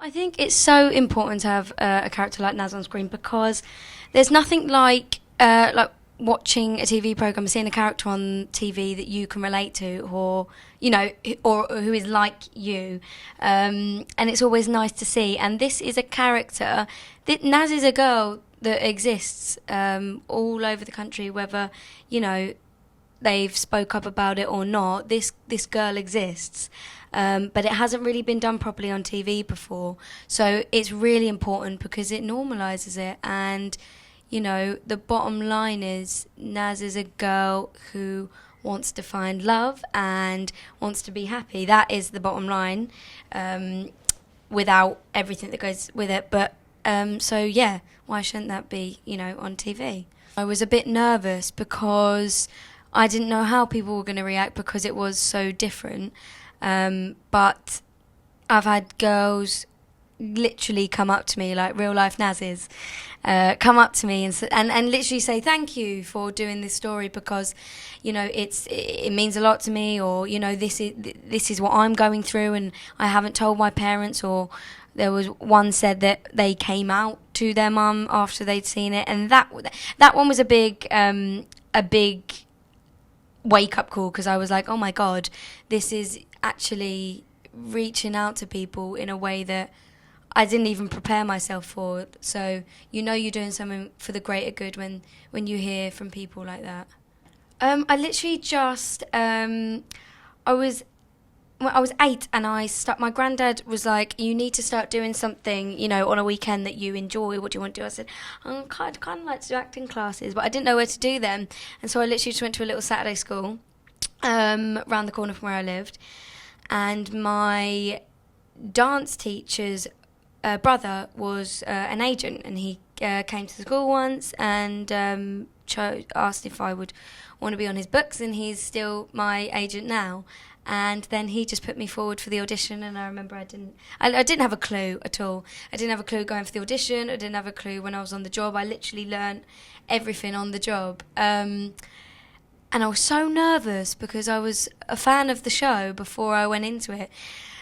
I think it's so important to have a character like Naz on screen because there's nothing like watching a TV program and seeing a character on TV that you can relate to, or or who is like you, and it's always nice to see. And this is a character that Naz is a girl that exists all over the country, whether they've spoke up about it or not. This girl exists. But it hasn't really been done properly on TV before. So it's really important because it normalises it. And, the bottom line is Naz is a girl who wants to find love and wants to be happy. That is the bottom line, without everything that goes with it. But, why shouldn't that be, on TV? I was a bit nervous because I didn't know how people were going to react because it was so different. But I've had girls literally come up to me, like real life Nazes, come up to me and literally say thank you for doing this story because, it means a lot to me, or this is what I'm going through and I haven't told my parents. Or there was one said that they came out to their mum after they'd seen it, and that one was a big wake up call because I was like, oh my God, this is actually reaching out to people in a way that I didn't even prepare myself for. So you're doing something for the greater good when you hear from people like that. I literally just I was 8 and my granddad was like, you need to start doing something on a weekend that you enjoy. What do you want to do? I said, I'd kind of like to do acting classes, but I didn't know where to do them. And so I literally just went to a little Saturday school around the corner from where I lived. And my dance teacher's brother was an agent, and he came to the school once and asked if I would want to be on his books, and he's still my agent now. And then he just put me forward for the audition, and I remember I didn't have a clue at all. I didn't have a clue going for the audition. I didn't have a clue when I was on the job. I literally learnt everything on the job. And I was so nervous because I was a fan of the show before I went into it.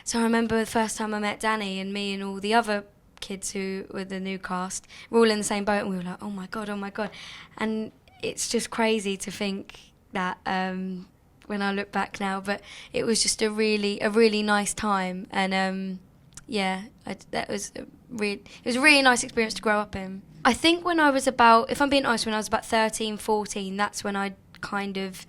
So I remember the first time I met Danny, and me and all the other kids who were the new cast were all in the same boat, and we were like, oh my God. And it's just crazy to think that when I look back now, but it was just a really nice time. And it was a really nice experience to grow up in. I think when I was about, if I'm being honest, when I was about 13, 14, that's when I kind of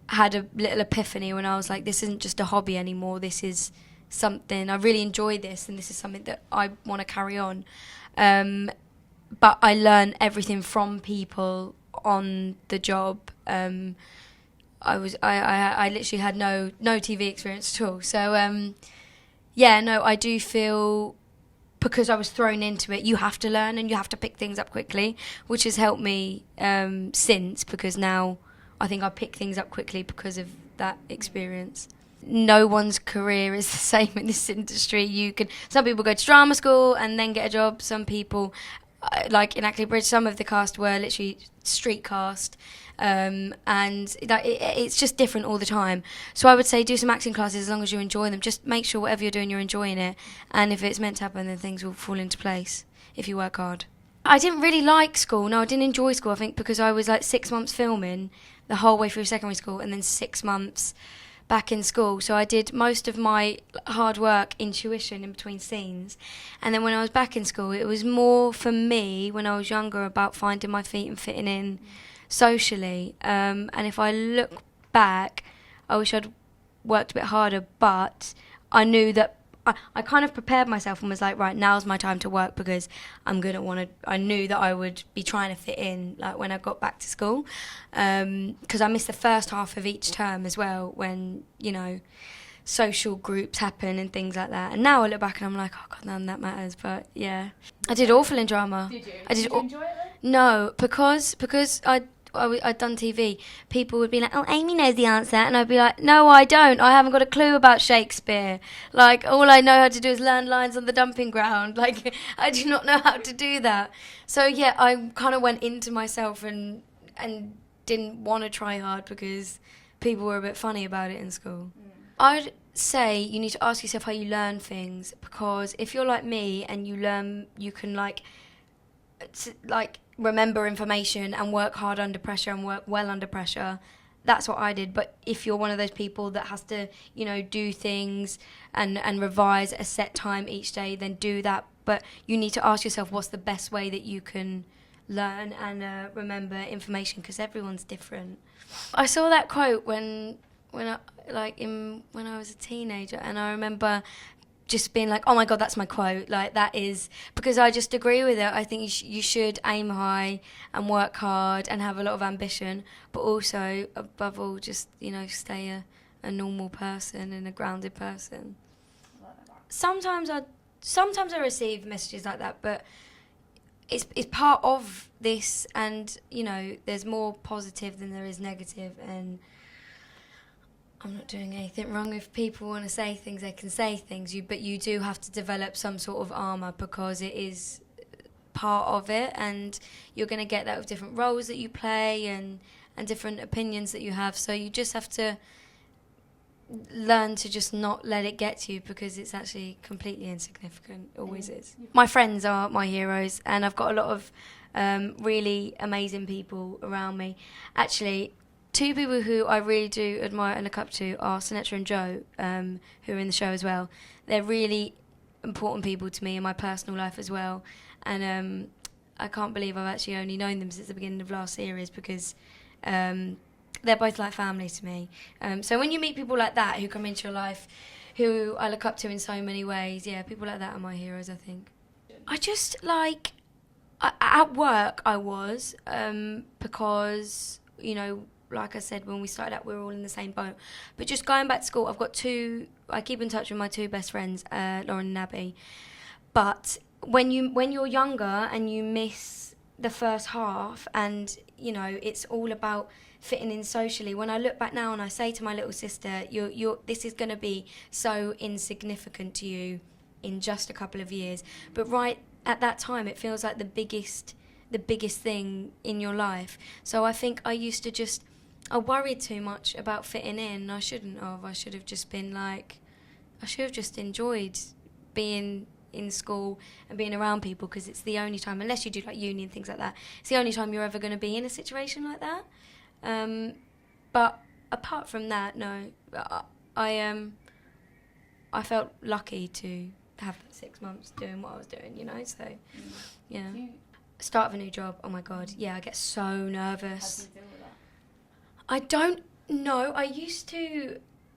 had a little epiphany, when I was like, this isn't just a hobby anymore, this is something, I really enjoy this, and this is something that I want to carry on. But I learned everything from people on the job. I literally had no TV experience at all. So I do feel, because I was thrown into it, you have to learn and you have to pick things up quickly, which has helped me since, because now I think I pick things up quickly because of that experience. No one's career is the same in this industry. Some people go to drama school and then get a job. Some people, like in Ackley Bridge, some of the cast were literally street cast. And it's just different all the time. So I would say do some acting classes as long as you enjoy them. Just make sure whatever you're doing, you're enjoying it. And if it's meant to happen, then things will fall into place if you work hard. I didn't really like school. No, I didn't enjoy school, I think, because I was like 6 months filming the whole way through secondary school and then 6 months back in school. So I did most of my hard work in tuition in between scenes. And then when I was back in school, it was more for me, when I was younger, about finding my feet and fitting in socially. And if I look back, I wish I'd worked a bit harder, but I knew that I kind of prepared myself and was like, right, now's my time to work, because I knew that I would be trying to fit in, like, when I got back to school, because I missed the first half of each term as well, when, social groups happen and things like that. And now I look back and I'm like, oh God, none of that matters. But yeah, I did awful in drama. Did you? Did you enjoy it then? No, because I'd done TV, people would be like, oh, Amy knows the answer, and I'd be like, no, I don't, I haven't got a clue about Shakespeare, like, all I know how to do is learn lines on the dumping ground, like, I do not know how to do that. So yeah, I kind of went into myself and didn't want to try hard because people were a bit funny about it in school. I'd say you need to ask yourself how you learn things, because if you're like me and you learn, you can remember information and work hard under pressure and work well under pressure. That's what I did. But if you're one of those people that has to, do things and revise at a set time each day, then do that. But you need to ask yourself what's the best way that you can learn and remember information, because everyone's different. I saw that quote when I was a teenager, and I remember just being like, oh my God, that's my quote. Like, that is, because I just agree with it. I think you should aim high and work hard and have a lot of ambition, but also, above all, just, stay a normal person and a grounded person. Sometimes I receive messages like that, but it's part of this, and, there's more positive than there is negative, and I'm not doing anything wrong. If people want to say things, they can say things. But you do have to develop some sort of armour, because it is part of it, and you're going to get that with different roles that you play and different opinions that you have. So you just have to learn to just not let it get to you, because it's actually completely insignificant. It always is. My friends are my heroes, and I've got a lot of really amazing people around me. Actually, two people who I really do admire and look up to are Sinatra and Joe, who are in the show as well. They're really important people to me in my personal life as well. And I can't believe I've actually only known them since the beginning of last series, because they're both like family to me. So when you meet people like that who come into your life, who I look up to in so many ways, yeah, people like that are my heroes, I think. I just at work I was, because, like I said, when we started out, we were all in the same boat. But just going back to school, I keep in touch with my two best friends, Lauren and Abby. But when you're younger and you miss the first half, and, it's all about fitting in socially. When I look back now and I say to my little sister, this is going to be so insignificant to you in just a couple of years. But right at that time, it feels like the biggest thing in your life. So I think I worried too much about fitting in. I shouldn't have. I should have just enjoyed being in school and being around people, because it's the only time, unless you do like uni and things like that, it's the only time you're ever going to be in a situation like that. But apart from that, no. I felt lucky to have 6 months doing what I was doing, So, yeah. Start of a new job, oh my God, yeah, I get so nervous. How do you deal with that? I don't know.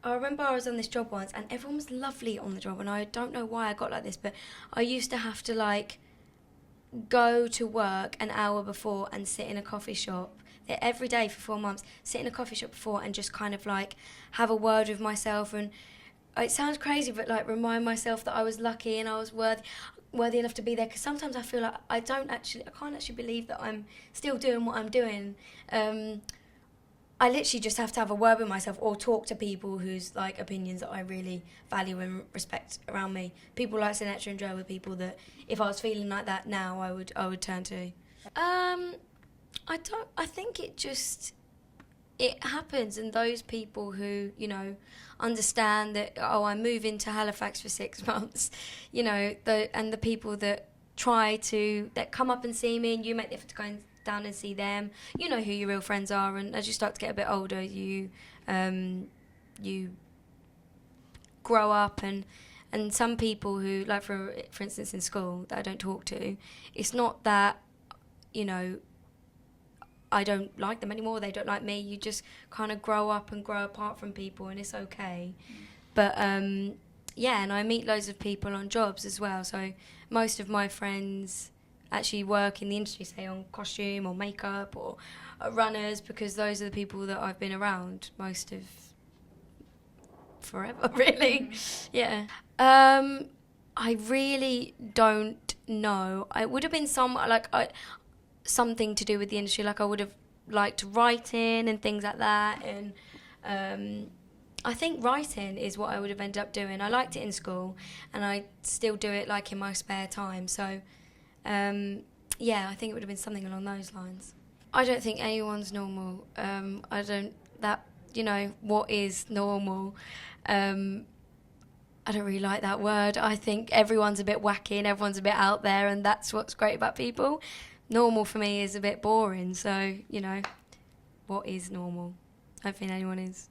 I remember I was on this job once and everyone was lovely on the job, and I don't know why I got like this, but I used to have to go to work an hour before and sit in a coffee shop every day for 4 months, sit in a coffee shop before and just kind of have a word with myself, and it sounds crazy, but remind myself that I was lucky and I was worthy enough to be there, because sometimes I feel like I can't actually believe that I'm still doing what I'm doing. I literally just have to have a word with myself, or talk to people whose opinions that I really value and respect around me. People like Sinatra and Joe were people that, if I was feeling like that now, I would turn to. I think it happens, and those people who, understand that, I'm moving to Halifax for 6 months, and the people that that come up and see me, and you make the effort to go down and see them, you know who your real friends are, and as you start to get a bit older, you grow up, and some people who, for instance in school, that I don't talk to, it's not that, I don't like them anymore, they don't like me. You just kind of grow up and grow apart from people, and it's okay. But yeah, and I meet loads of people on jobs as well. So most of my friends actually work in the industry, say on costume or makeup or runners, because those are the people that I've been around most of forever, really. Yeah. I really don't know. It would have been something to do with the industry, I would have liked writing and things like that, and I think writing is what I would have ended up doing. I liked it in school, and I still do it in my spare time, so yeah, I think it would have been something along those lines. I don't think anyone's normal. What is normal? I don't really like that word. I think everyone's a bit wacky and everyone's a bit out there, and that's what's great about People. Normal for me is a bit boring, so, you know, what is normal? I don't think anyone is.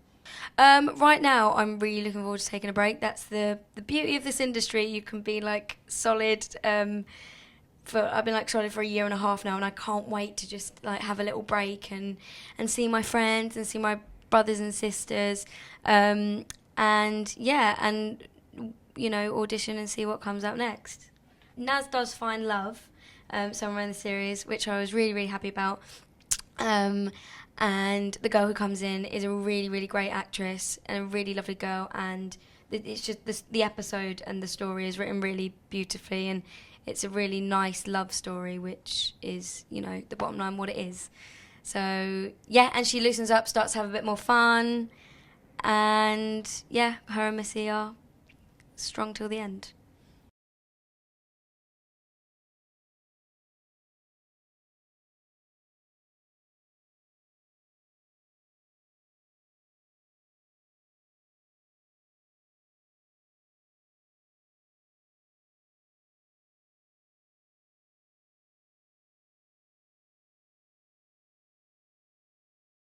Right now, I'm really looking forward to taking a break. That's the beauty of this industry. You can be, like, solid. I've been, like, solid for a year and a half now, and I can't wait to just, like, have a little break and see my friends and see my brothers and sisters. And, yeah, and... you know, audition and see what comes out next. Naz does find love somewhere in the series, which I was really, really happy about. And the girl who comes in is a really, really great actress and a really lovely girl. And it's just the episode and the story is written really beautifully, and it's a really nice love story, which is, you know, the bottom line, what it is. So, yeah, and she loosens up, starts to have a bit more fun. And, yeah, her and Missy are strong till the end.